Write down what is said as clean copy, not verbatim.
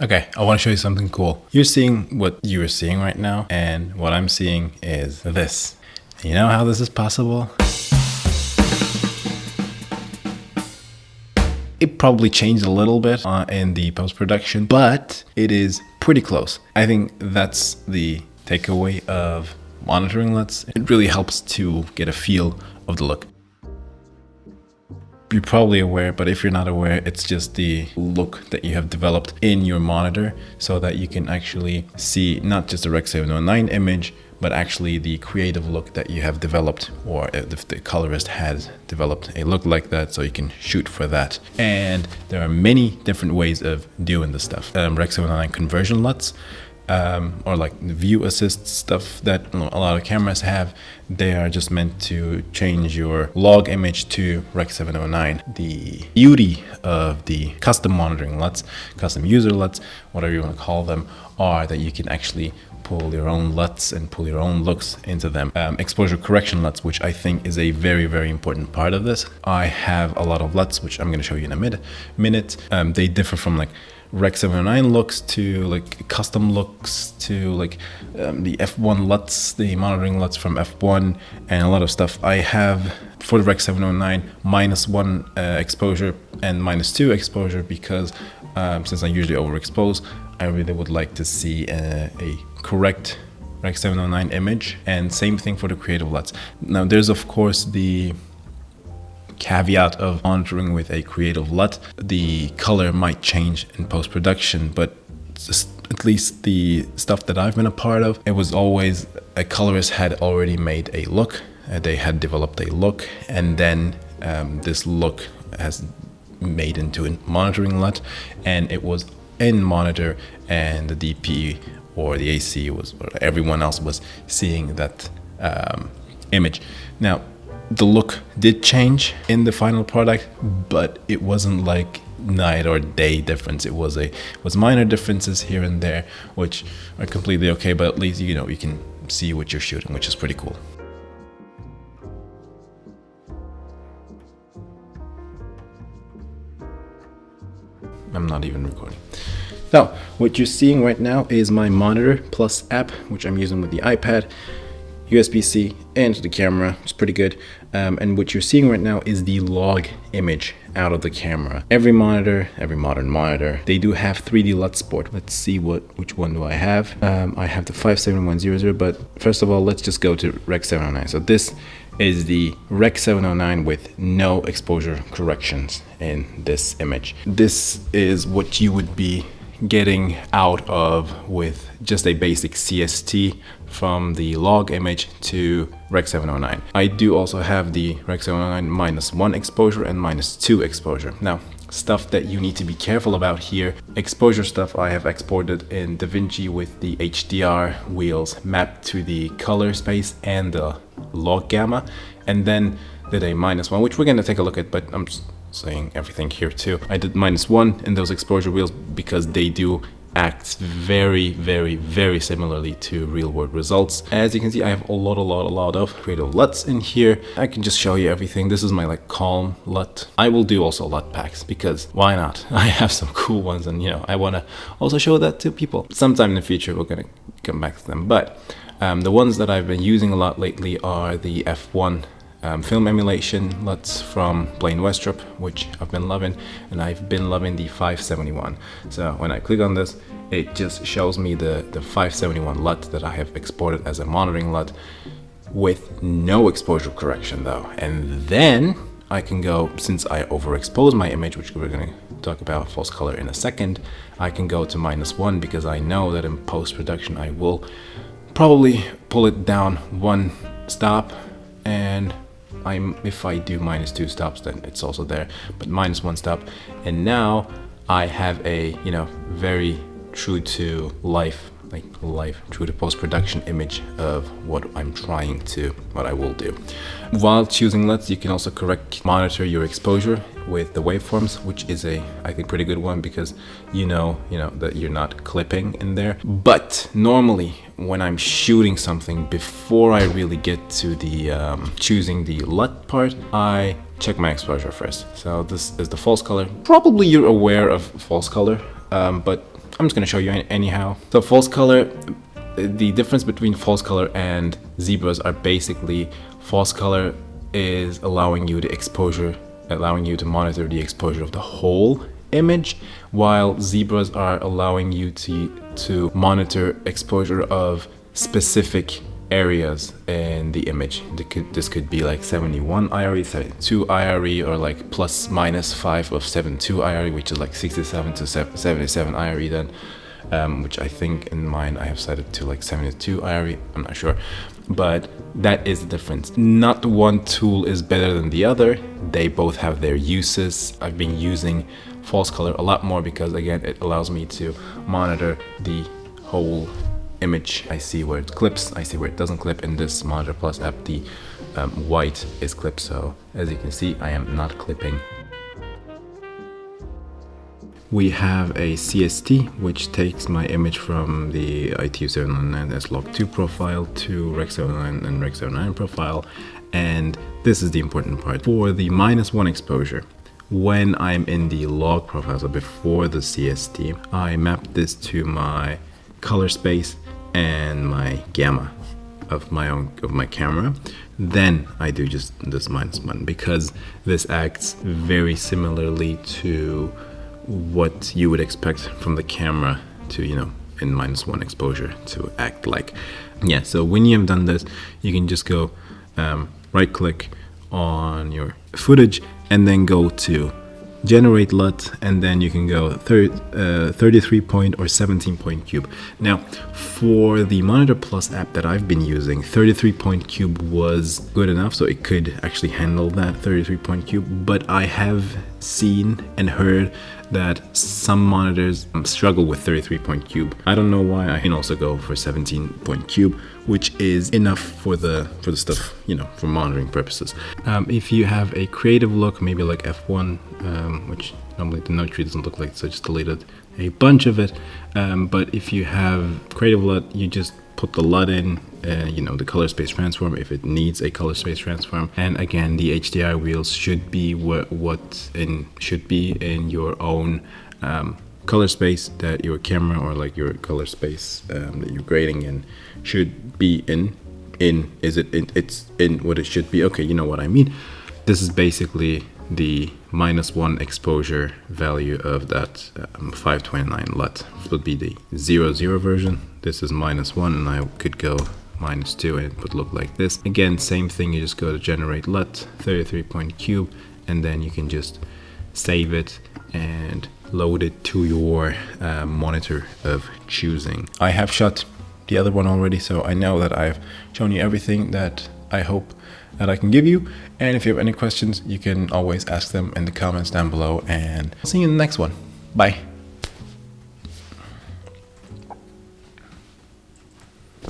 Okay, I want to show you something cool. You're seeing what you're seeing right now, and what I'm seeing is this. You know how this is possible? It probably changed a little bit in the post-production, but it is pretty close. I think that's the takeaway of monitoring LUTs. It really helps to get a feel of the look. You're probably aware, but if you're not aware, it's just the look that you have developed in your monitor so that you can actually see not just the Rec. 709 image, but actually the creative look that you have developed, or if the colorist has developed a look like that, so you can shoot for that. And there are many different ways of doing this stuff. Rec. 709 conversion LUTs, or like view assist stuff that a lot of cameras have. They are just meant to change your log image to Rec. 709. The beauty of the custom monitoring LUTs, custom user LUTs, whatever you want to call them, are that you can actually pull your own LUTs and pull your own looks into them. Exposure correction LUTs, which I think is a very, very important part of this. I have a lot of LUTs, which I'm going to show you in a minute. They differ from like Rec. 709 looks to like custom looks to like the F1 LUTs, the monitoring LUTs from F1, and a lot of stuff. I have for the Rec. 709 -1 exposure and -2 exposure because since I usually overexpose, I really would like to see a correct Rec. 709 image, and same thing for the creative LUTs. Now there's of course the caveat of monitoring with a creative LUT. The color might change in post-production, but at least the stuff that I've been a part of, it was always a colorist had already made a look. They had developed a look, and then this look has made into a monitoring LUT, and it was in monitor, and the DP or the AC was, or everyone else was seeing that image. Now, the look did change in the final product, but it wasn't like night or day difference. It was minor differences here and there, which are completely okay, but at least you know you can see what you're shooting, which is pretty cool. I'm not even recording. So what you're seeing right now is my Monitor Plus app, which I'm using with the iPad, USB-C, and the camera. It's pretty good. And what you're seeing right now is the log image out of the camera. Every monitor, every modern monitor, they do have 3D LUT support. Let's see which one do I have. I have the 57100, but first of all, let's just go to Rec. 709. So this is the Rec. 709 with no exposure corrections in this image. This is what you would be getting out of with just a basic CST from the log image to Rec. 709. I do also have the Rec. 709 -1 exposure and -2 exposure. Now, stuff that you need to be careful about here. Exposure stuff I have exported in DaVinci with the HDR wheels mapped to the color space and the log gamma, and then did a -1, which we're going to take a look at, but I'm saying everything here too. I did -1 in those exposure wheels because they do act very, very, very similarly to real world results. As you can see, I have a lot of creative LUTs in here. I can just show you everything. This is my like calm LUT. I will do also LUT packs because why not? I have some cool ones, and you know, I want to also show that to people. Sometime in the future, we're going to come back to them. But the ones that I've been using a lot lately are the F1 film emulation LUTs from Blaine Westrup, which I've been loving, and I've been loving the 571. So when I click on this, it just shows me the 571 LUT that I have exported as a monitoring LUT with no exposure correction though. And then I can go, since I overexpose my image, which we're going to talk about false color in a second, I can go to -1 because I know that in post-production I will probably pull it down 1 stop, and if I do -2 stops, then it's also there, but -1 stop. And now I have a, you know, very true to life, true to post-production image of what I'm trying to, what I will do. While choosing LUTs, you can also monitor your exposure with the waveforms, which is a, I think, pretty good one because you know that you're not clipping in there. But normally when I'm shooting something, before I really get to the choosing the LUT part, I check my exposure first. So this is the false color. Probably you're aware of false color, but I'm just going to show you anyhow. So false color, the difference between false color and zebras are basically false color is allowing you to monitor the exposure of the whole image, while zebras are allowing you to monitor exposure of specific areas in the image. This could be like 71 IRE, 72 IRE, or like plus minus 5 of 72 IRE, which is like 67 to 77 IRE then, which I think in mine I have set it to like 72 IRE, I'm not sure. But that is the difference. Not one tool is better than the other. They both have their uses. I've been using false color a lot more because, again, it allows me to monitor the whole image. I see where it clips, I see where it doesn't clip. In this Monitor Plus app, the white is clipped, so as you can see, I am not clipping. We have a CST, which takes my image from the ITU799 S-Log2 profile to Rec 79 and Rec 79 profile. And this is the important part. For the -1 exposure, when I'm in the log profile, so before the CST, I map this to my color space and my gamma of my camera. Then I do just this -1 because this acts very similarly to what you would expect from the camera to, you know, in -1 exposure to act like. Yeah, so when you have done this, you can just go right click on your footage and then go to generate LUT, and then you can go 33 point or 17 point cube. Now for the Monitor Plus app that I've been using, 33 point cube was good enough, so it could actually handle that 33 point cube, but I have seen and heard that some monitors struggle with 33 point cube. I don't know why. I can also go for 17 point cube, which is enough for the stuff, you know, for monitoring purposes. If you have a creative look, maybe like F1, which normally the note tree doesn't look like, so I just deleted a bunch of it. But if you have creative LUT, you just put the LUT in, you know, the color space transform if it needs a color space transform. And again, the HDR wheels should be should be in your own color space that your camera, or like your color space that you're grading in, should be in. It's in what it should be. Okay, you know what I mean. This is basically the -1 exposure value of that 529 LUT. This would be the 00 version. This is -1, and I could go -2 and it would look like this. Again, same thing, you just go to generate LUT, 33 point cube, and then you can just save it and load it to your monitor of choosing. I have shot the other one already, so I know that I've shown you everything that I hope that I can give you. And if you have any questions, you can always ask them in the comments down below, and I'll see you in the next one. Bye.